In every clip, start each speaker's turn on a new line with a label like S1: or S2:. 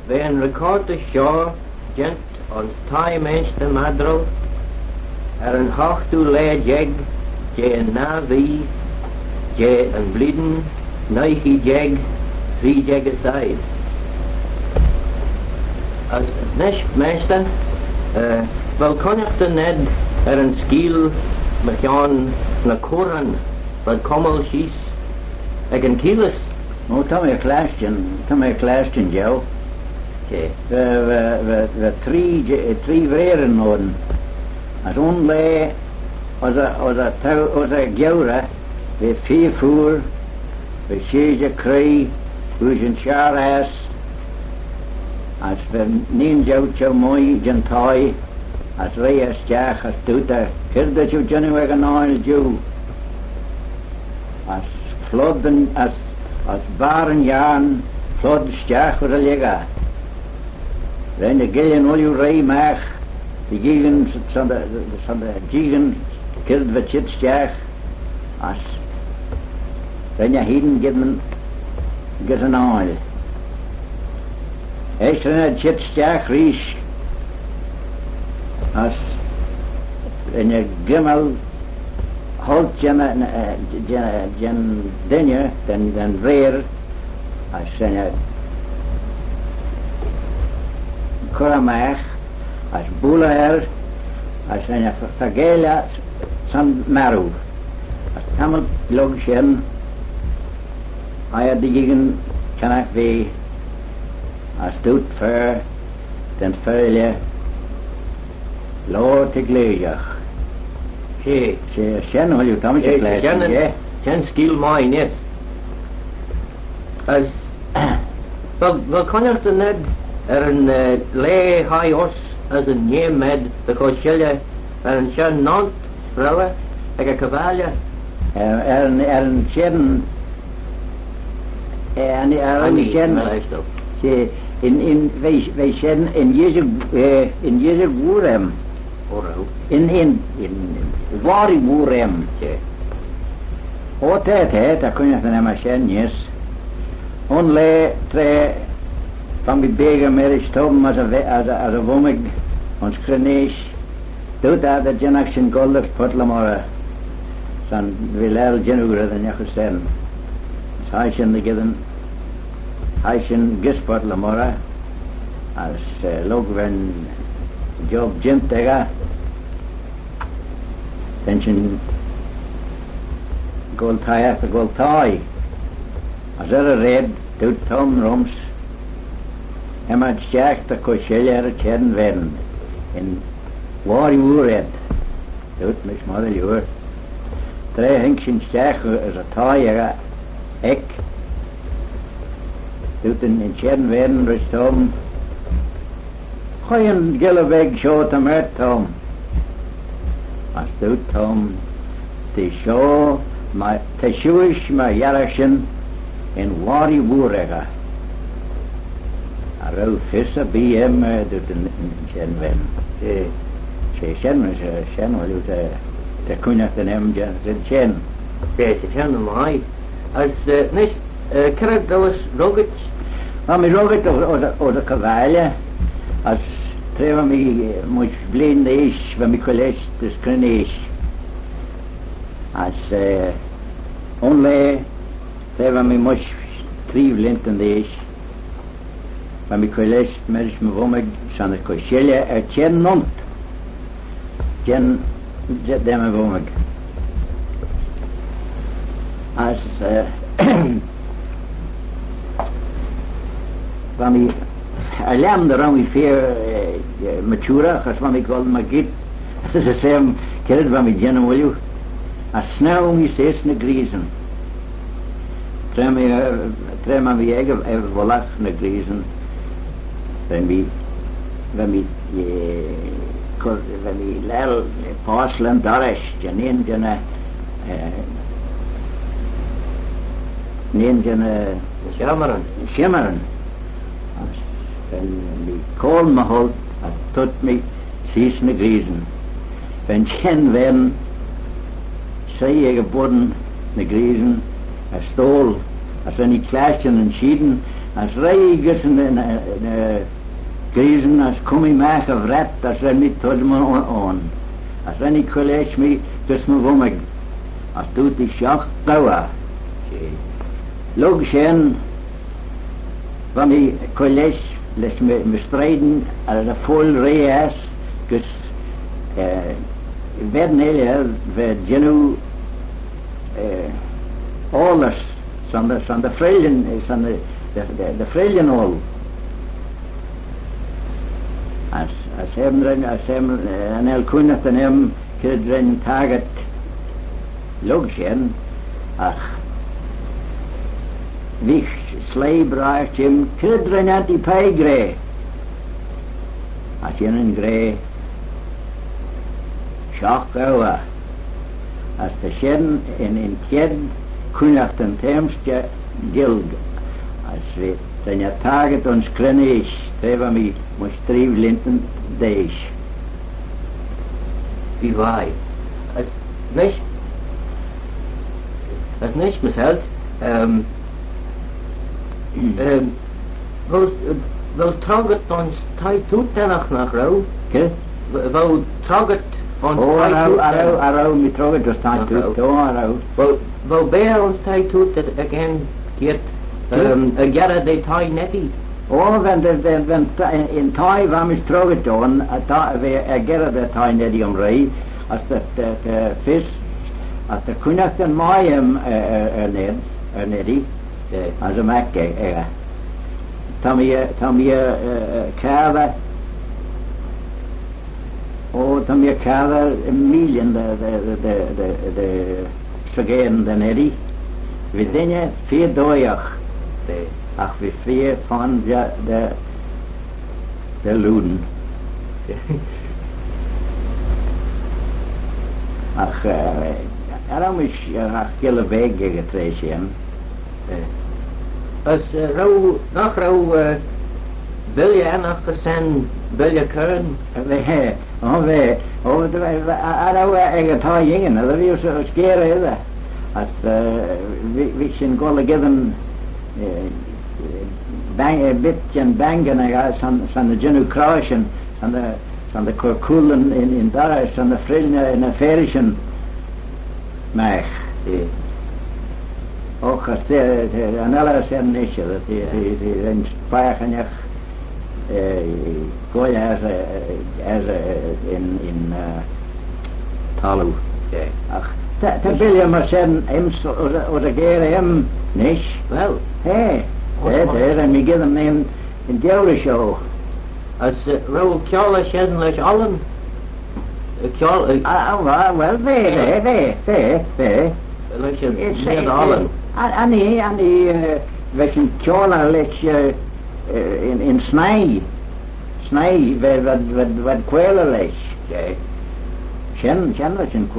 S1: Een record de show, gent ons time Manch Ned Maddrell, een hoog toe leid jeg, je een navi, je een blieden, neigi jeg, 3 jeg aside. Als nesch meester, wel kon ik de Ned een skiel met Jan na koran, wat kommel schies, ik een kieles.
S2: Oh, tam je klasjen, Joe.
S1: Okay.
S2: We drie vreren noden. Als onlee, als een geure, we 4 voer, we 6 kree, we een schaarhuis. Als we niet zo mooi zijn taai, als wij als jaag, als toeter, kijk dat je zijn we gaan aan jou. Als vlodden, als baren jaren, vlodden jaag voor de liggen. Wenn de gillen al je rij mag, die giegen van de giegen, kijk wat je jaag, als wenn je heden get een aan. Echt een jaag ries. Als en je gimmel holt jen dinge den reer als en je koramach als boeleher als en je vergela san maru als tamel logchen hij de gegen kan ik we als doet ver den vuile Lord te gleeg.
S1: Oké.
S2: Ze zijn al je tametje gleeg.
S1: Ken skill mine, yes. Als, wel kan je de Ned een lee high os als een nieuw med, de koschelle een schoon nant vrouwen, een kavalje.
S2: Een schen. Een schen. Ze in wij schen in Jezus woerem. In wari woerem. Altijd daar kun je dan maar schen, yes. Onlee tre van die begen meer stoom als een womig ons krenees. Doet dat de genaktion golf potlamora. San wilel genugre dan je gestaan. Hij zijn de given. Hij zijn gispotlamora. Als log wen job jintega. Dan zijn goltai after goltai. Als red doet Tom Roms. Hem had jaag de koschelere kern werden. In waar je red. Doet mis model je. Drie hinkschen jaag als een taaier ek. Doet in kern werden dus Tom. Gooi een gille weg zo te met Tom. Als doet Tom. De show maar te schuisch maar jarrechen. In wari woerega. A rauw visse BM doet een chen wen. Ze chen wel te kunnen te nemen zijn chen.
S1: Ja, ze chen hem hij. Als niet, krijg dat was roget.
S2: Maar mijn roget of de kavalje. Als treven mij moet blinde is, van mijn college dus kunnen is. Als onlee treven mij moet trievlintend is. Maar mijn college merk me womig van de koschelle chen nont. Chen zet me womig. Als van mij alarm de rang veel matura, als van mij wel magit. Dat is het same keld van mij chen wil je. Als snel mij steeds ne griezen. Trema mij eigen volach ne griezen. Wenn wir lel paslen darisch, janin jene schimmeren. Wenn wir kolme holt, als tut mich sießne Griesen. Wenn jen werden, sei geboren ne Griesen, Stol, als wenn die Klaschen entschieden, As reigus en griezen as kom I maak of rat as ren mi tod me on. As ren I college mi dus me womig. As doet die Cheshaght Ghailckagh. Log shen van mi college les me strijden als een vol reis dus werden heel we genu alles van de vrijden van de vrijden al als hebben een heel kundig dan hem kunnen taget logischen ach wie sleibracht hem kunnen aan die pijgre als je een gre Cheshaght Ghailckagh als de shen in ked kundig den temstje gild als we dan je taget ons krenisch treba mi moest drie linten dees
S1: Wie war ich? Als nicht mezelf, wel traget ons tijd toe tenach nach rauw, wel traget ons tijd toe.
S2: Arauw, mi traget ons tijd toe, arauw.
S1: Wel bear ons tijd toe dat again get gerre de tijd netti.
S2: Oh, wenn in Thai war mich traget on, gerre de tijd netti rei, als de vis, als de kunnachten maaiem neddi, als een makke, tam je kader, tam je kader een miljoen de sageren de neddi, we dingen 4 dagen, ach we 4 van de luden. Ach, daarom is gele weg getreden.
S1: Als nach rauw wil je nog gezien, wil je kunnen?
S2: Arauw eigen taai jingen, dat wil zo skeren. Als we zijn golle given een beetje bangen van de genu kruisen, van de korkulen in daar is, van de vrillen in de verischen mag. Ook als een alle zijn niet, dat die een spaargenjag gooien als in talu. Ach, dat wil je maar zeggen, of de geren hem niet.
S1: Wel.
S2: Hé, en we geven hem in de show.
S1: Als rauw kjala schenlijk allen.
S2: Wel,
S1: Niet allen.
S2: Annie, we zijn kjala letje in snij. Snij, wat kwelen les. Shen was een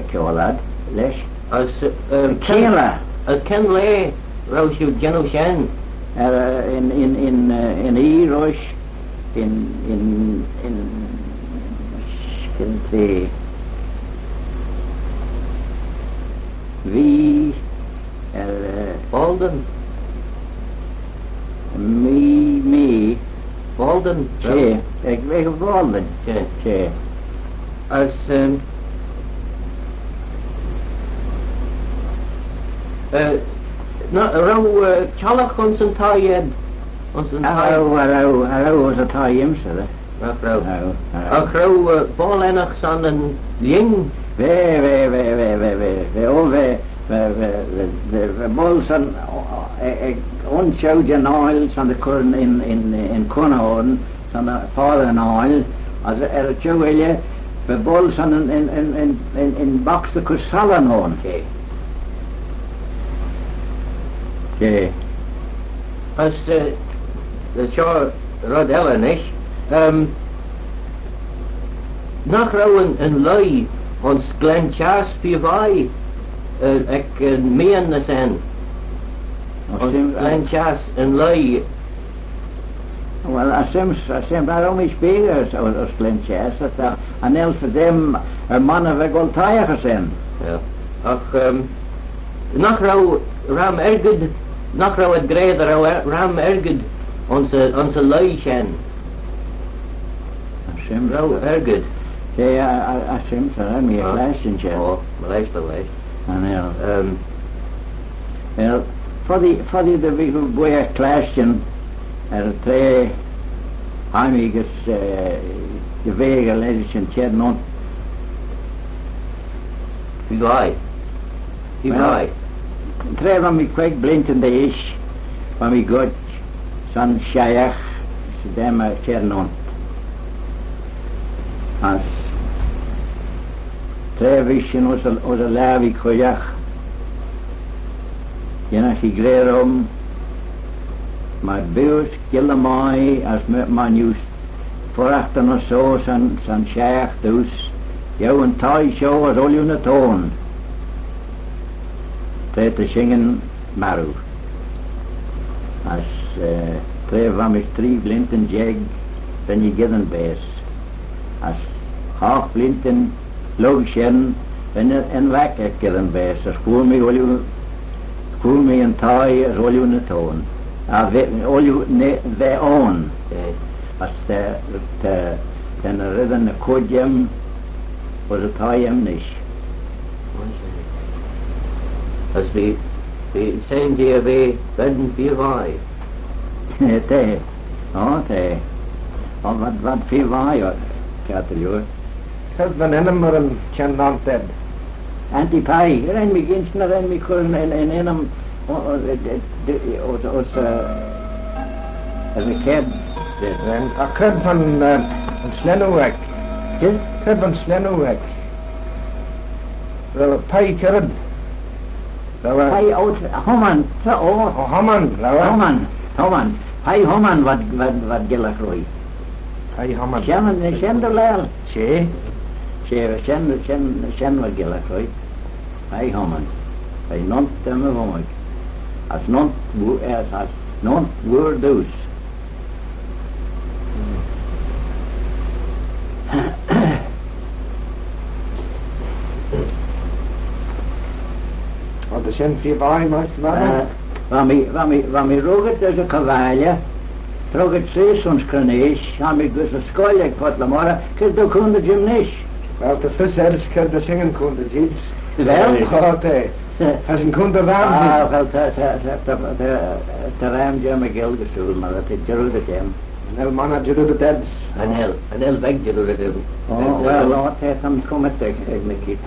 S2: kjala les.
S1: Als
S2: kjala.
S1: Als ken le, rauw je geno shen.
S2: In Irish. In the wie
S1: Walden
S2: me
S1: Walden
S2: ik weet of Walden
S1: als rauw chalach ons een taai
S2: Hallo was het taai imse
S1: Ach rauw bolenach san een ling
S2: we bolsen ontsjoudje nail van de korn in Conhoorn van de vader nail als tjoelje we bolsen in bakste kursallen hoorn
S1: als de show rodellen is nach rauw een lui ons glenchas pivai ik meen zijn ons glenchas een lui
S2: well asem waarom is beter als glenchas dat aan elf van them mannen we goltaier zijn
S1: ja ach nach rauw ram ergud nach raw het greder ram erged onze leishen.
S2: Sim,
S1: Raw erged.
S2: a sim, so me a clash in chair.
S1: Oh, leis de leis.
S2: And well, for the we go a clash in tre amigas de vega ladies in chair non.
S1: Wie vai. Wie vai.
S2: Tre van me quite blint in de ish, van me got san Cheshaght dem chair non. As tre vision os a lavi koyach. Jena si grerom my beus killamai as man use voorachtan or so san Cheshaght dus jou een taai show as all you na toon tre te zingen maru as tre van mis drie blinten jeg ben je gidden bees as half blinten logisjen ben je en wekker gidden bees as voel me een taai as all you na toon all you ne own as ten ridden a kodjem was a taai nish.
S1: As we zijn die we werden wie vai.
S2: Te, wat veel waai kater joh.
S3: Het van enem maar een chenant ted.
S2: Antipai, ren mi gins na ren mi kun en enem as a kid.
S3: En a kred van een slenowek.
S2: Kid?
S3: Kred van slenowek. Wel pai kred.
S2: Pai out homan,
S3: Oh haman,
S2: homan. Pai homan wat gillach roi.
S3: Pai haman.
S2: Shen de lel. Shen wat gillach roi. Pai homan. Pai non temme homan. As non woord dus.
S3: Wat de zin vier bij maar
S2: Waar mi roget is een cavalje, trok het zes ons kranees, aan mi gus een schoolje wat la mora, kis do kunde gymnisch.
S3: Wel de vis zelfs kred de zingen konde iets.
S2: Wel?
S3: Gaat hij. Als een konde raam
S2: Wel, de raam jam a geld gestoel, maar dat is gerude jam.
S3: En el man had je de deads.
S1: En heel weg je door het.
S2: Oh, wel, laat hij dan komen tegen me kit.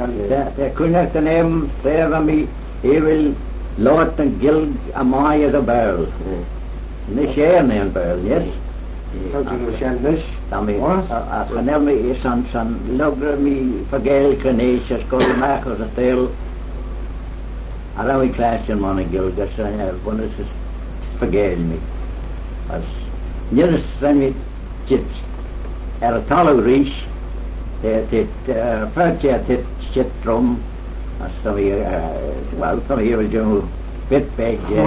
S2: De kun ik de neem, zei van mi, hij wil laten geld aan mij de buil. Niet scheren in buil, yes?
S3: Dat je nog zijn dus.
S2: Dan mi, ganel mi is san logre mi vergeel krenees, als kon je maken als het heel. Ara mi klaasje man geld, dat zijn bonus is vergeel mi. Als Njeres zijn we dit talo reach, dit pertje dit shit drum, als dan weer wel van hier we doen bit beetje,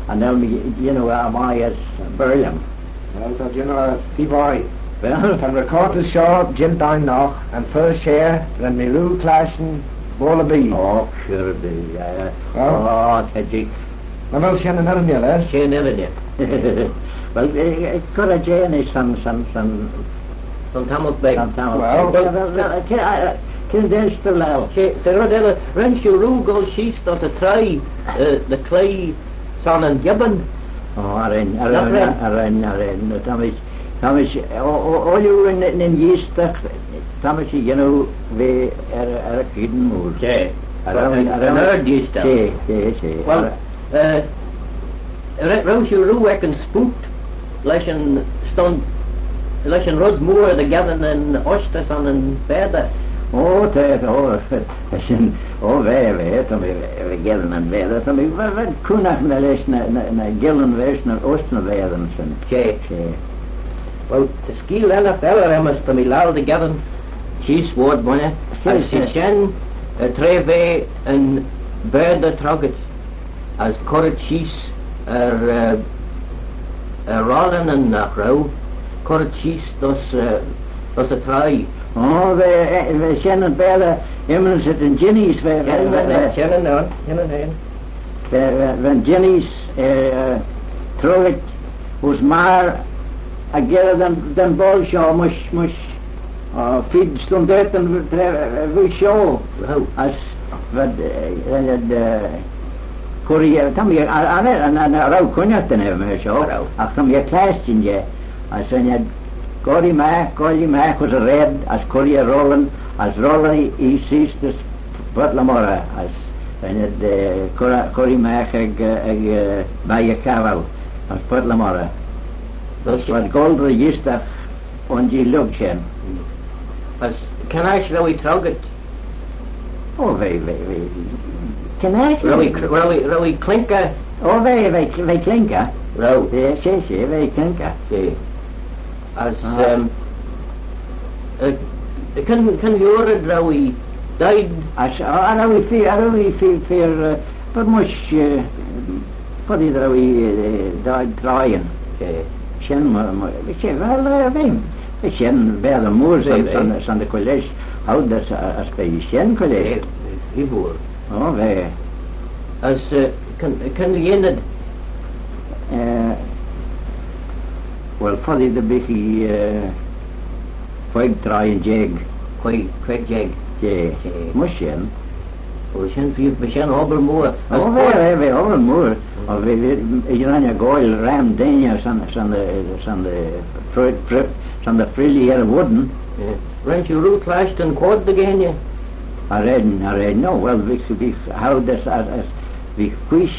S2: anel me Amaya's Berlin.
S3: Wel dat je nou die bij.
S2: Wel,
S3: Van record is sharp, Jim Dine nog, en first share, dan me Lou Clashen, Wallaby.
S2: oh sure be, oh teddy,
S3: Maar wel zijn een herniel, hè?
S1: Geen hele
S2: wel ik kan het je niet san
S1: Van Tamot Beck.
S2: Ken des te lel.
S1: De rodelle rensje roegel schiest dat de trui de klei zijn een gibben.
S2: Oh, arren. Dan is al je in yeastig. Dan is je know we hidden moed.
S1: Ja. Een uitgeest. Wel, rensje roeg een spoed. Leschen stond. Leschen rod moer de gadden en ostes aan een verder.
S2: Oh, wij, dan we gillen en werden, dan we kunnen naar les naar gillen wees naar oosten werden zijn.
S1: Tjee. Wel, de skiel en feller hemmers dan we lauw de gadden. Schies woord bonne. Als ze zijn, treve een beide trogget. Als korret schies rollen en nachrouw. Korret schies, dat is trui.
S2: Oh, we zijn het beide, immers het in ginnies,
S1: Kennen.
S2: when Jenny's through it was maar a gera den ball show mush feed stond uit en we show as wat Korea tam je aan rauw konjak ten hebben we show ach tam je kleistje je as je Corrie Mac was a red as Korea rollen as rollen he sees this Butlamora as en het Corrie Mac bij je kavel as Butlamora dat wat gold register on die luchtchen
S1: as can I shall we trug it
S2: oh we can I
S1: really clinker
S2: oh we klinker
S1: row
S2: ja we klinker
S1: as can you order rowy died
S2: as I we feel but much for the rowy died trying Shen wel we Shen bij de moers aan de college houd dat als bij Shen college
S1: hiervoor
S2: oh wij
S1: as kan je in het
S2: well for the biggie Quirk try jag
S1: quick jag
S2: Mushen
S1: we zijn overmoor
S2: oh we overmoor of we Irania Goil ram Dania san the frilly air wooden
S1: rent you root last and quad again yeah
S2: I read no well we could be how this as we quish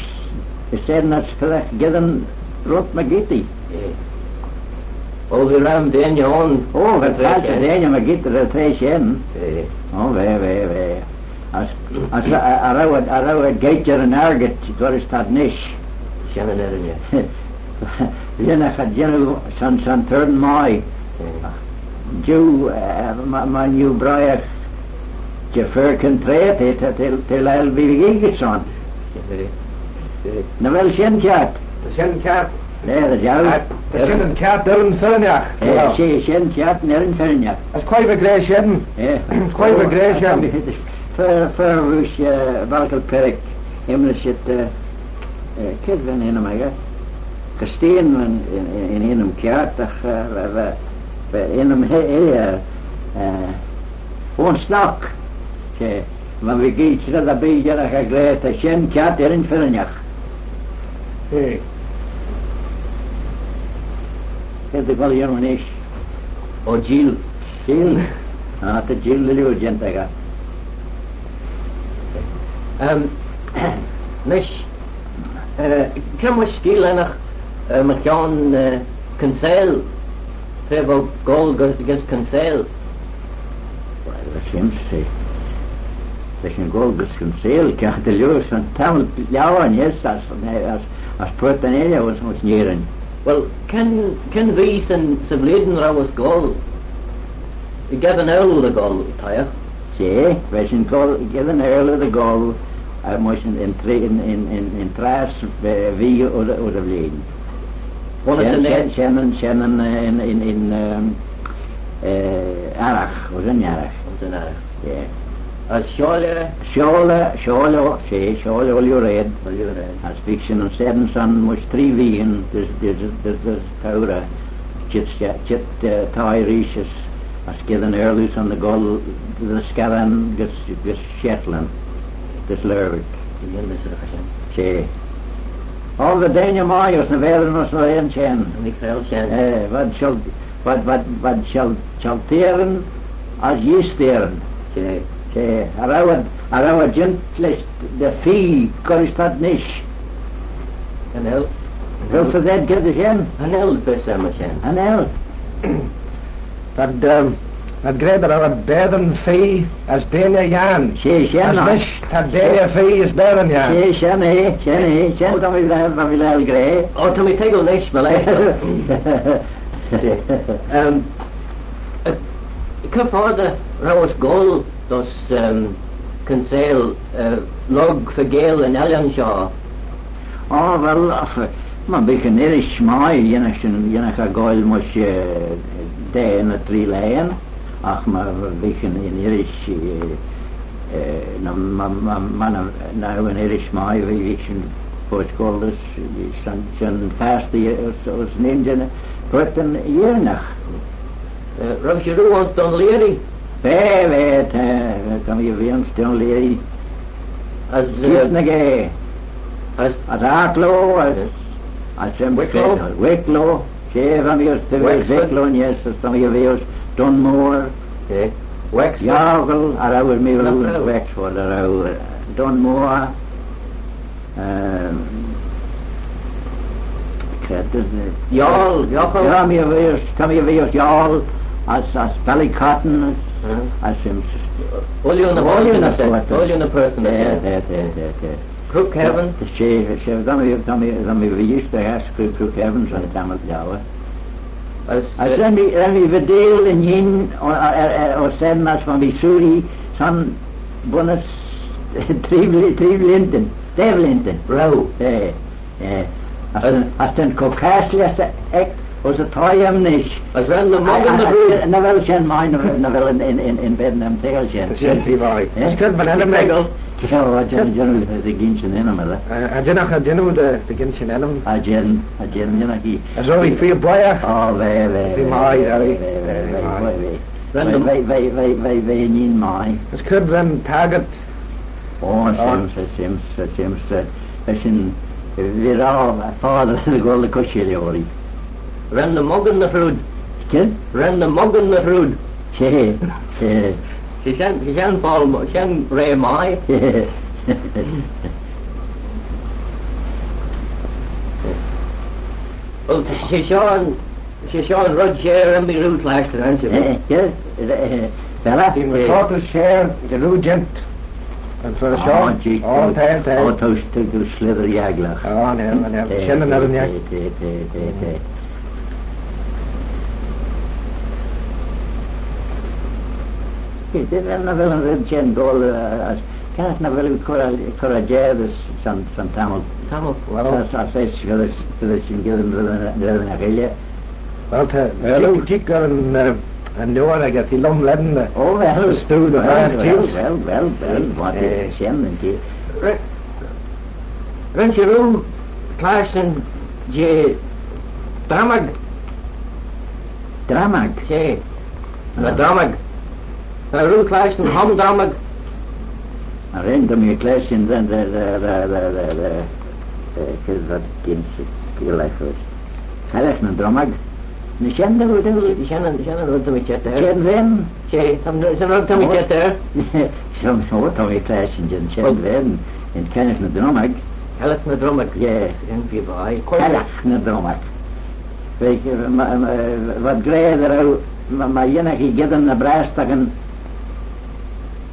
S2: is said that's correct given rot magiti
S1: oh we ram Dania on
S2: oh but Dania magiti rotation oh we as I would get your an argot got is that niche
S1: Shannon Ernia
S2: then I had san turn my Jew my new briar Jeffer can trade it till I'll be gigged on na wel shen chat nee dat jou
S3: de shen chat daarin Faragher
S2: shen chat nerin Faragher
S3: as quite a grey shen quite a grey shen
S2: for which Balkal Perik Imleshit kid van in hem gesteen in hem kaartig in hem ontsnak maar we gaan dat bij je dat geleerd dat Shen kaart erin Faragher kent ik wel jongen is
S1: oh Jill
S2: de Jill lilo gentaga
S1: nish kan we skillen met John Gell Trevor Gold ges Gell
S2: dat seems to dat is een gold ges Gell kan de joos van taal jouwen yes as portanelia was nieren
S1: well can we sen verleden was gold ik heb een earl de gold tire
S2: we zijn gold given earl de gold I moest in traas wie oder verleden Shannon in Arach was in Arach
S1: as
S2: Scholle all you read as fiction and seven son was 3 wien there's Taura chit tie reaches as given early on the goal the Scaran gets Shetland this Lerwick all the Dania Mayos na velen was no een chen wat shall teren as ye steren Arawa gently the fee correspond nish
S1: an el
S2: well for that get again
S1: an el besamashen
S2: an el
S3: dat greater our beden fee as Dania Jan as nish that Dania fee is beden Jan
S2: Shen dan we wel grey
S1: oh to me tegel nish malay ik father Rose Gold dos Kinsale log for Gale and Ellenshaw
S2: oh well man begin Irish my jenach goil mos de in a 3 lijn ach maar begin in Irish nou een Irish mai, wie zijn voorscholers, zijn vaste als ninja, wordt een jaar nog.
S1: Roosje Roe ons dan leren.
S2: Wij weet, kan je weer ons dan leren.
S1: Als
S2: Als Aaklo, als Wicklow, zeven jaar te Wicklow, yes, als dan je weer Dunmore, Jagel, Arauwer Mewel, Wexford, Arauwer, Dunmore,
S1: Jarl,
S2: ja, kan je weer Jarl, als Ballycotton, als
S1: Olje on the person. Crook Heaven.
S2: Dan we used to ask Crook Heaven zo'n tamelijk jouwen. Als dan we verdeel in yin, of zijn als van Missouri, zo'n bonus Trivlinten.
S1: Rauw.
S2: Als dan Caucasië echt, was het teuer niet.
S1: Als wenn de morgen de rood.
S2: Nou wel zijn mijn, nou wel in Vietnam tegen zijn.
S3: Dat is een privaai. Dat is van hem regel.
S2: Ja, de ginsen in hem, hè.
S3: En dan ga je nu de ginsen in hem.
S2: Ajen, hier.
S3: En zo ik veel blijer.
S2: Oh, wij niet mij.
S3: Het kan dan target.
S2: Oh, Sims, dat zijn weer al vader de golden kostje hoor.
S1: Ren de morgen de rood.
S2: Ken?
S1: Ren de morgen de rood. Ze zijn Paul, ze zijn Ray Mai. Wel, ze zijn Roger en de rood luisteren.
S2: Ja, Bella?
S3: In de grote share, de rood gent. En voor de show, altijd.
S2: Oh, to slither jaglag.
S3: Oh, nee, we kennen dat niet.
S2: Dit is wel een redgen goal, kan ik nou wel corrigeren van Tamil. Als hij in Gilden Agelia.
S3: Wel, ik een Noor, dat die lom ledden.
S2: Oh, wel.
S3: Stoel de
S2: Wel, wat is zenden die.
S1: Rent je room, klaassen, je dramag.
S2: Dramag?
S1: Zee, dramag. Room klaassen, ham dramag.
S2: Rent je klaassen, dan wat kind gelijk was. Hij een dramag. Die kennen
S1: rond met je ter.
S2: Ken wen?
S1: Zee, zijn rond met je ter.
S2: Zo'n soort van klaassen, ken wen. En ken ik een dramag.
S1: Helft naar dramag.
S2: Ja.
S1: En wie bij.
S2: Helft naar dramag. Weet je, wat grijder al, maar jenige gedden naar braastaggen.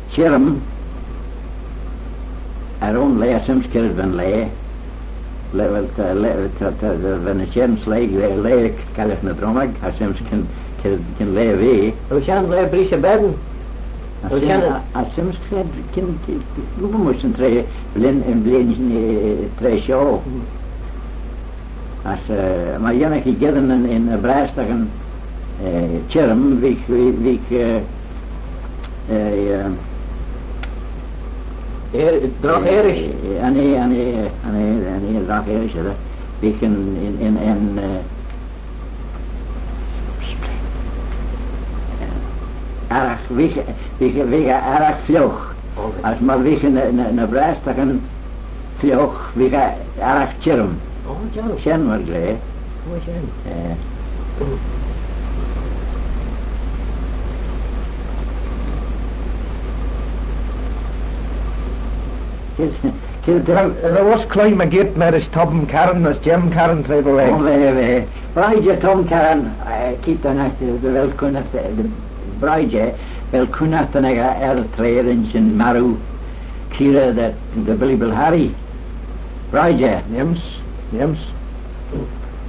S2: Scherm. Erom soms keer ben lee. Wenn een scherm sleeg, lee kan ik naar dramag. Als soms kan lee wee.
S1: We zijn lee brisje bedden.
S2: Als soms kan we moesten blin twee show. Als maar jenige gedden in braastaggen. Scherm, wie
S1: Drag Erisch.
S2: Nee, drag Erisch, hè. Wie in erg, wie erg vlug. Als maar wie een braastaggen vlug, wie erg scherm.
S1: Oh, ja.
S2: Scherm maar gleed.
S1: Oh, ja.
S3: Er was klein maar get met is Tom Karen, als Jim Karen treed away.
S2: Oh, wee. Braidje Tom Karen, kijk dan echt, de wel kunnen, de braidje, wel kunnen dan treden in Maru, Kira, de Billy Harry. Braidje.
S3: Nims.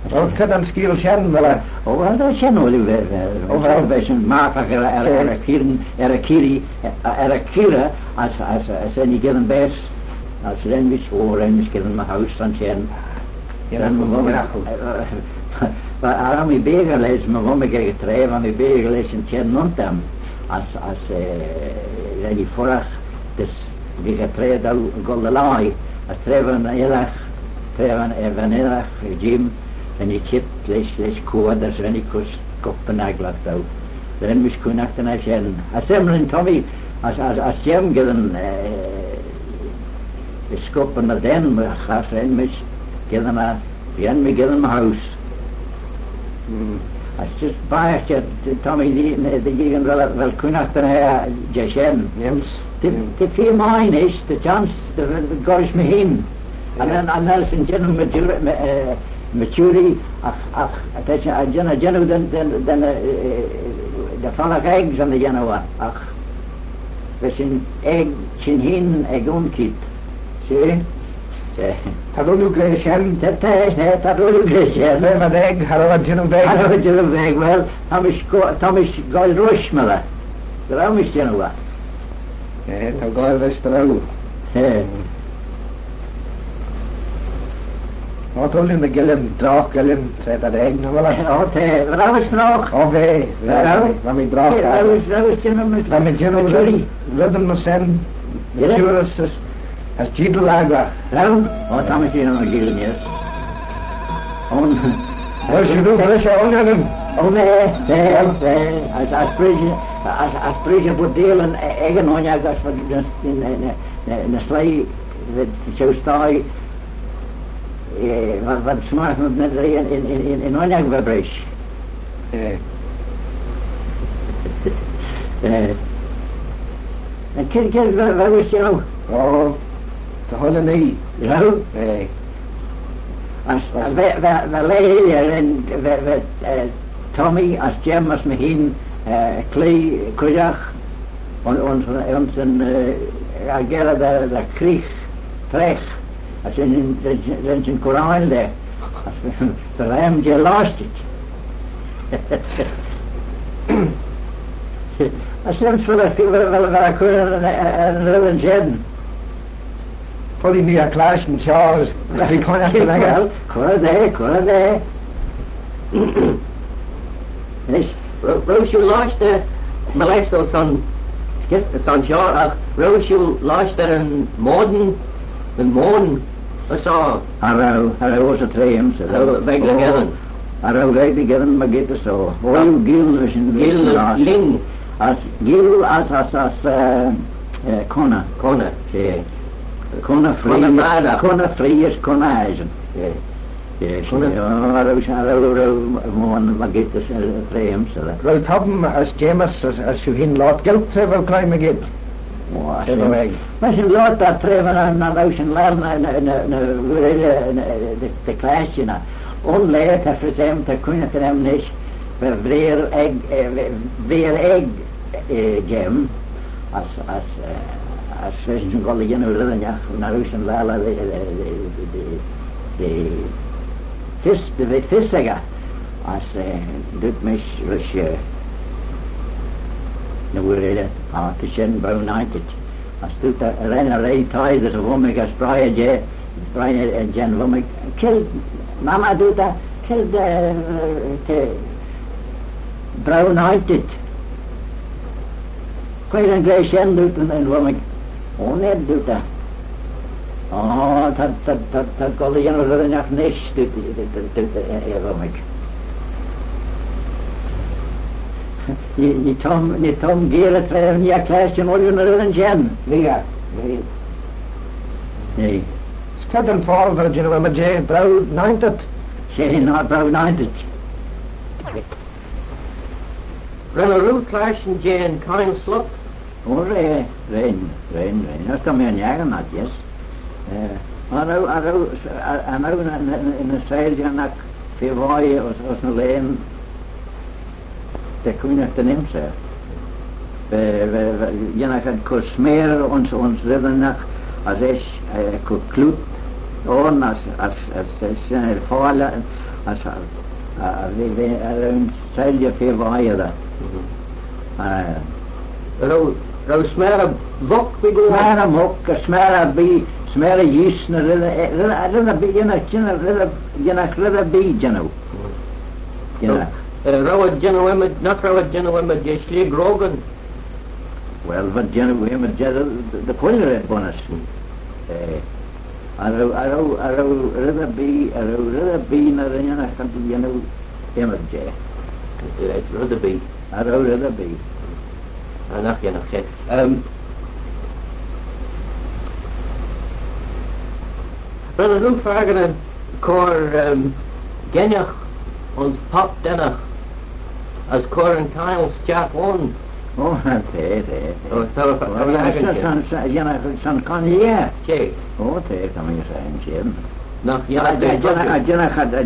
S3: Wel, kan dan skiel zijn wel.
S2: Oh, wel, dat zijn wel weer. Overal bij zijn maker, Kira, als hij niet geen best. Als renwis kunnen mijn huis van zijn. Maar aan mijn begen lezen, mijn momme krijgen trein, aan mijn begen lezen zijn non-tam. Als die vorig dus wie getreed al golde laai, a treven van elach Jim, en ik zit les koorders en ik kus koppen aglagt al. Dan mis kun achten als jen. Als semlen Tommy, als Jim gillen skoppen naar den, maar gas en mis gillen naar jen me gillen mijn huis. Als je baas je Tommy die gillen wel kun achten jen. De vier mijn is de chance de goes me heen. En dan als een jen maturity ach dat je jen dan de Faragher van de Januar ach we zijn zijn heen egonkit zie
S3: Dat wil ook lezen.
S2: dat wil ik lezen
S3: Nee, maar ik had al een
S2: weg wel Thomas Gell Rushmiller daarom is Januar
S3: nee, dat gaat dus trouw. Wat wil in de gillen, draag gillen, zei dat eigenlijk nog wel.
S2: Waarom is het nog?
S3: Of hé, wat mij draag gaat. Dat met Januar wilden we zijn, natuurlijk als Giedelagach.
S2: Wat dan is hier nog gillen, yes.
S3: Als je doet, is je ongeven.
S2: Nee, als president wordt delen, eigen onjaag, als we in de slee, zo sta je, wat smaakt het net in onjaag verbreid. En kijk, waar is je nou?
S3: Oh, te holen niet.
S2: Ja?
S3: Nee.
S2: Als we leren en Tommy, als Jim, als me heen, Klee, Kujach, ons agera de Krieg, Trech, als in zijn Koran daar, als de Ram je lastig. Als soms wel kunnen een zin.
S3: Volle meer klassen, Charles. Die kon echt leggen.
S2: Korade. Roos je luister, maar luister zo'n jaar, roos je luister een moden, wat zo? Hallo was het tweeën.
S1: Weg together.
S2: Hallo weg together, maar gaat het zo. Hoe Gil is een
S1: Ling.
S2: Als Gil als Kona. Kona vrij is Kona eisen. Maar gaat het tweeën.
S3: Wel tappen als James, als je hin laat geld wel klein me gaat.
S2: Maar zijn laat dat treven naar zijn leren de klasje na. Onleerd heeft verzemd, dat kunnen we hem niet weer egg gem als we zijn golle jaren ja naar zijn lala de visser als doet mij was nu weer te zijn bij United als doet de rennerij tijd dus waarom ik als Brian en Jen waarom ik kill mama doet dat kill de Brown United kan je een glees doet en waarom ik net doet dat dat kan je nog nog niks doet waarom ik niet Tom Gell treffen ja klaasje maar je naar een Jen nee
S3: Skad een val voor je nog met je Brown 90.
S2: Zeg nou Brown 90.
S1: Renner root clash and Jane kind slot.
S2: Oh, rain. Dat kan me jagen dat, yes. En nou in een zeilje naar Februari als een leen. Dat kun je niet nemen, zeg. Je kan smeren ons redden naar als is klut on als zijn vallen als we een zeilje Februari daar.
S1: Ro smera vok bedoel.
S2: Smera mok, smera jis na rilla bi jena bi jeno.
S1: Ro gentlewomen, not ro gentlewomen, je slie grogan.
S2: Wel, fan dyn nhw, mae'n dyn y pwyl yr bonus. Ar yw rydda bi na rydyn nhw'n ac yn dyn nhw emr je.
S1: Rydda bi.
S2: Ar yw rydda bi.
S1: Anach yan ac se. Rydda nhw Faragher yn cor geniach ond pop denach as cor yn cael stiach on.
S2: O, te.
S1: O,
S2: San kan je.
S1: Che.
S2: O, te, kan man ju säga en tjän.
S1: Nach yan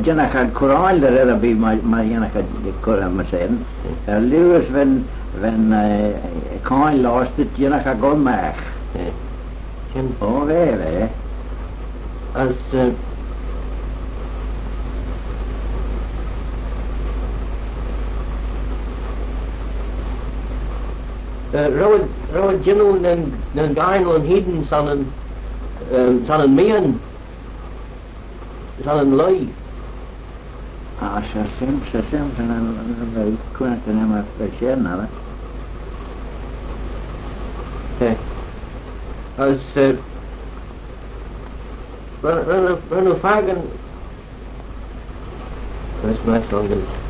S2: Jana had koral der rydda bi, maar jana had koral med sen. Lewis when Kyle lost it, jana had gone back. O, ve.
S1: As Rowd Jinnel en Gainel en Heden san een mean, san een lui.
S2: Ah, sasem, dan kunnen we hem even nada.
S1: As Run Fagan. That's my strongest.